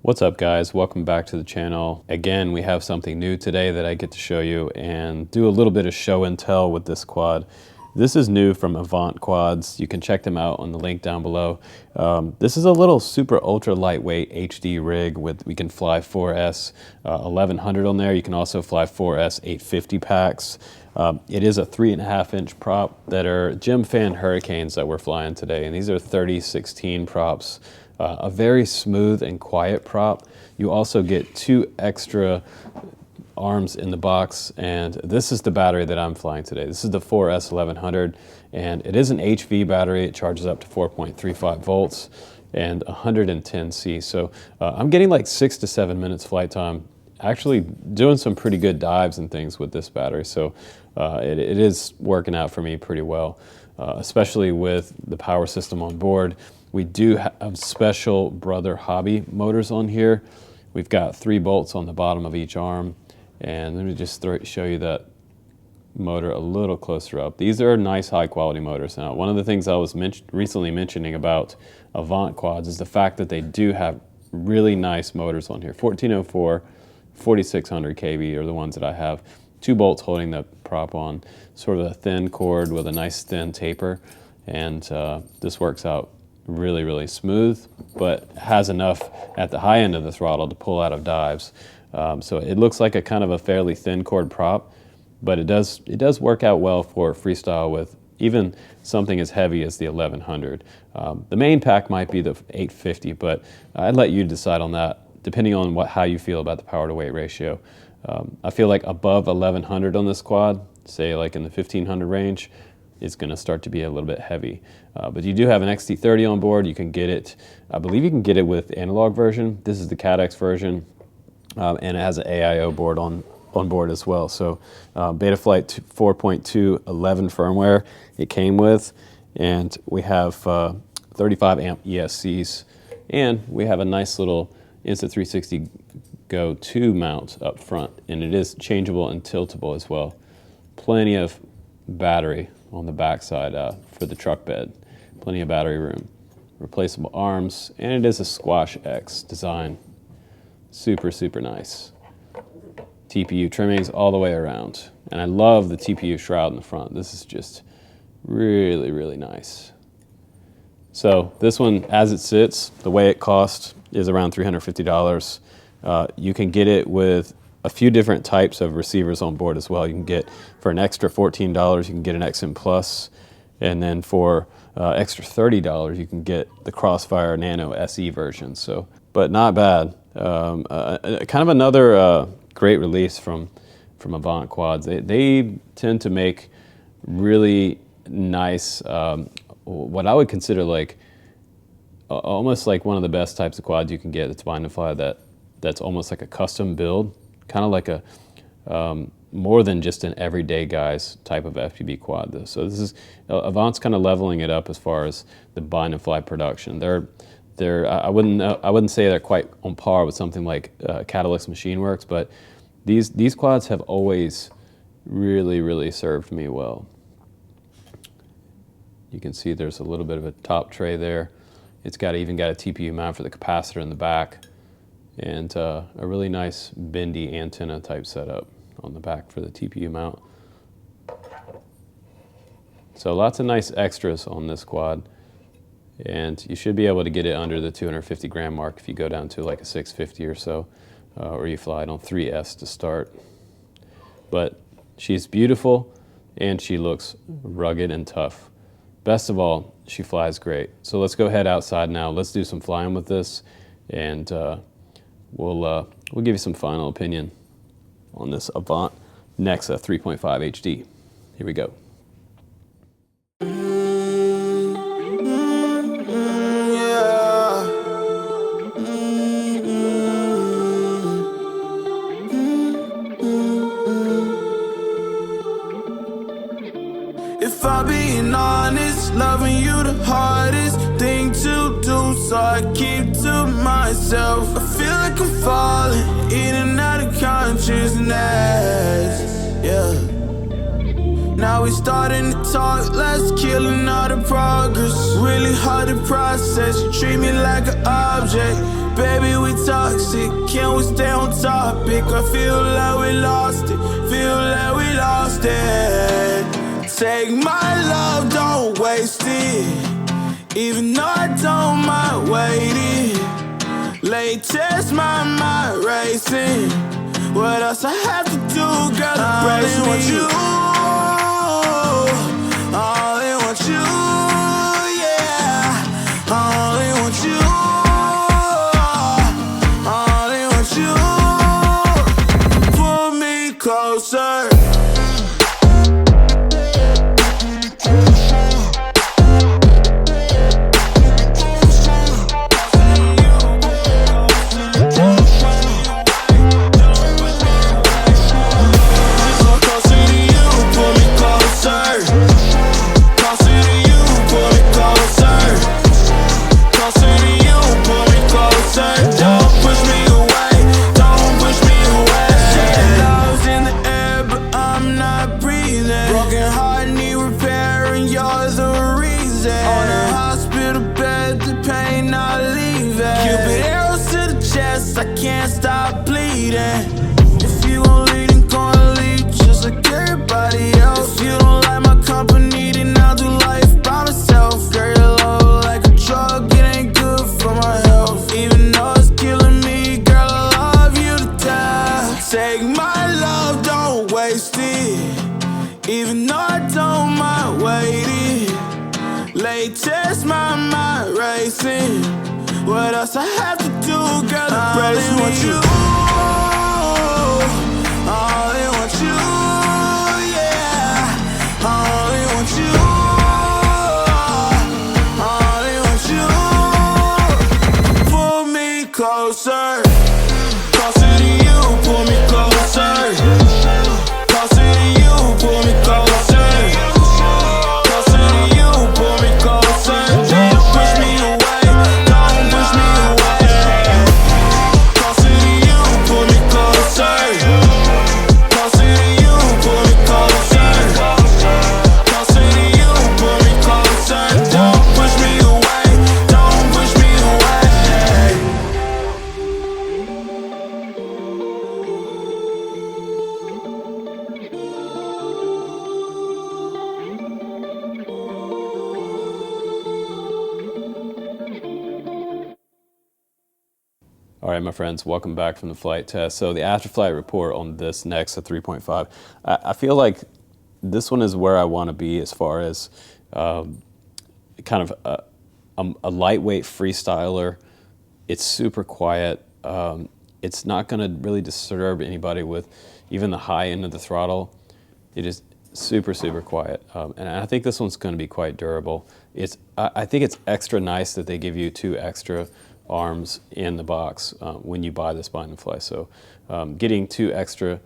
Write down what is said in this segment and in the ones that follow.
What's up guys, welcome back to the channel. Again, we have something new today that I get to show you and do a little bit of show and tell with this quad. This is new from Avant Quads. You can check them out on the link down below. This is a little super ultra lightweight HD rig with, we can fly 4S 1100 on there. You can also fly 4S 850 packs. It is a 3.5 inch prop that are Gem Fan Hurricanes that we're flying today. And these are 3016 props. A very smooth and quiet prop. You also get 2 extra arms in the box, and this is the battery that I'm flying today. This is the 4S 1100, and it is an HV battery. It charges up to 4.35 volts and 110 C. So I'm getting like 6 to 7 minutes flight time, actually doing some pretty good dives and things with this battery. So it is working out for me pretty well, especially with the power system on board. We do have special Brother Hobby motors on here. We've got 3 bolts on the bottom of each arm. And let me just show you that motor a little closer up. These are nice high quality motors. Now, one of the things I was recently mentioning about Avant Quads is the fact that they do have really nice motors on here. 1404, 4600 kV are the ones that I have. 2 bolts holding the prop on, sort of a thin cord with a nice thin taper. And this works out really, really smooth, but has enough at the high end of the throttle to pull out of dives. So it looks like a kind of a fairly thin cord prop, but it does work out well for freestyle with even something as heavy as the 1100. The main pack might be the 850, but I'd let you decide on that depending on how you feel about the power to weight ratio. I feel like above 1100 on this quad, say like in the 1500 range, it's going to start to be a little bit heavy. But you do have an XT30 on board. You can get it, I believe you can get it with analog version. This is the CADX version, and it has an AIO board on board as well. So Betaflight 4.2 11 firmware it came with, and we have 35 amp ESCs, and we have a nice little Insta360 Go 2 mount up front, and it is changeable and tiltable as well. Plenty of battery on the backside for the truck bed. Plenty of battery room. Replaceable arms, and it is a Squash X design. Super, super nice. TPU trimmings all the way around. And I love the TPU shroud in the front. This is just really, really nice. So this one, as it sits, the way it costs is around $350. You can get it with a few different types of receivers on board as well. You can get, for an extra $14, you can get an XM Plus, and then for extra $30, you can get the Crossfire Nano SE version. So, but not bad. Kind of another great release from Avant Quads. They tend to make really nice, what I would consider like almost like one of the best types of quads you can get. That's bind and fly that's almost like a custom build. Kind of like a more than just an everyday guy's type of FPV quad though. So this is Avant's kind of leveling it up as far as the bind and fly production. I wouldn't say they're quite on par with something like Catalyst Machine Works, but these quads have always really, really served me well. You can see there's a little bit of a top tray there. It's even got a TPU mount for the capacitor in the back, and a really nice bendy antenna type setup on the back for the TPU mount. So lots of nice extras on this quad, and you should be able to get it under the 250 gram mark if you go down to like a 650 or so, or you fly it on 3S to start. But she's beautiful, and she looks rugged and tough. Best of all, she flies great. So let's go head outside now. Let's do some flying with this, and we'll give you some final opinion on this Avant NEXA 3.5 HD. Here we go. If I'm being honest, loving you the hardest thing to do, so I keep to myself. I feel like I'm falling in and out of consciousness, yeah. Now we starting to talk less, killing all the progress. Really hard to process, you treat me like an object. Baby, we toxic, can we stay on topic? I feel like we lost it, feel like we lost it. Take my love, don't waste it, even though I don't mind waiting. Latest, my mind racing. What else I have to do, girl, to brace me? I only want you, yeah. I only want you. Closer. I can't stop bleeding. If you won't lead, then go and lead just like everybody else. If you don't like my company, then I'll do life by myself. Girl, your love like a drug, it ain't good for my health. Even though it's killing me, girl, I love you to death. Take my love, don't waste it, even though I don't mind waiting. Latest, my mind racing. What else I have to do, girl, to brace me? I only want you, yeah. I only want you. I only want you. Pull me closer, closer to you. Pull me closer, closer to you. Pull me closer, closer to you. Pull me closer. Don't push me away. All right, my friends, welcome back from the flight test. So the after-flight report on this NEXA 3.5. I feel like this one is where I want to be as far as kind of a lightweight freestyler. It's super quiet. It's not going to really disturb anybody with even the high end of the throttle. It is super, super quiet. And I think this one's going to be quite durable. I think it's extra nice that they give you 2 extra arms in the box when you buy this bind and fly. So getting 2 extra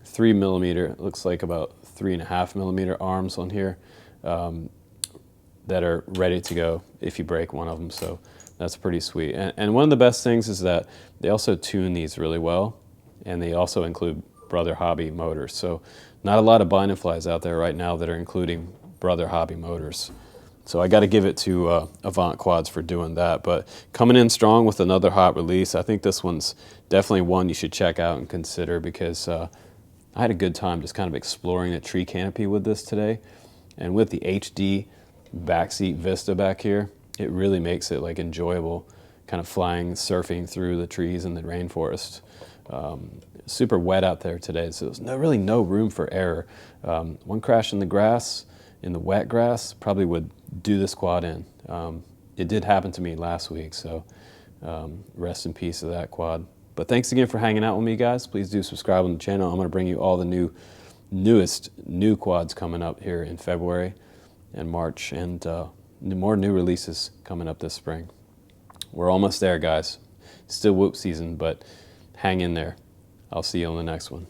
3mm, looks like about 3.5mm arms on here that are ready to go if you break one of them. So that's pretty sweet. And one of the best things is that they also tune these really well, and they also include Brother Hobby motors. So not a lot of bind and flies out there right now that are including Brother Hobby motors. So I got to give it to Avant Quads for doing that. But coming in strong with another hot release. I think this one's definitely one you should check out and consider, because I had a good time just kind of exploring the tree canopy with this today. And with the HD backseat vista back here, it really makes it like enjoyable, kind of flying, surfing through the trees in the rainforest. Super wet out there today, so there's really no room for error. One crash in the grass, in the wet grass, probably would do this quad in. It did happen to me last week, so rest in peace to that quad. But thanks again for hanging out with me, guys. Please do subscribe on the channel. I'm going to bring you all the newest quads coming up here in February and March, and more new releases coming up this spring. We're almost there, guys. Still whoop season, but hang in there. I'll see you on the next one.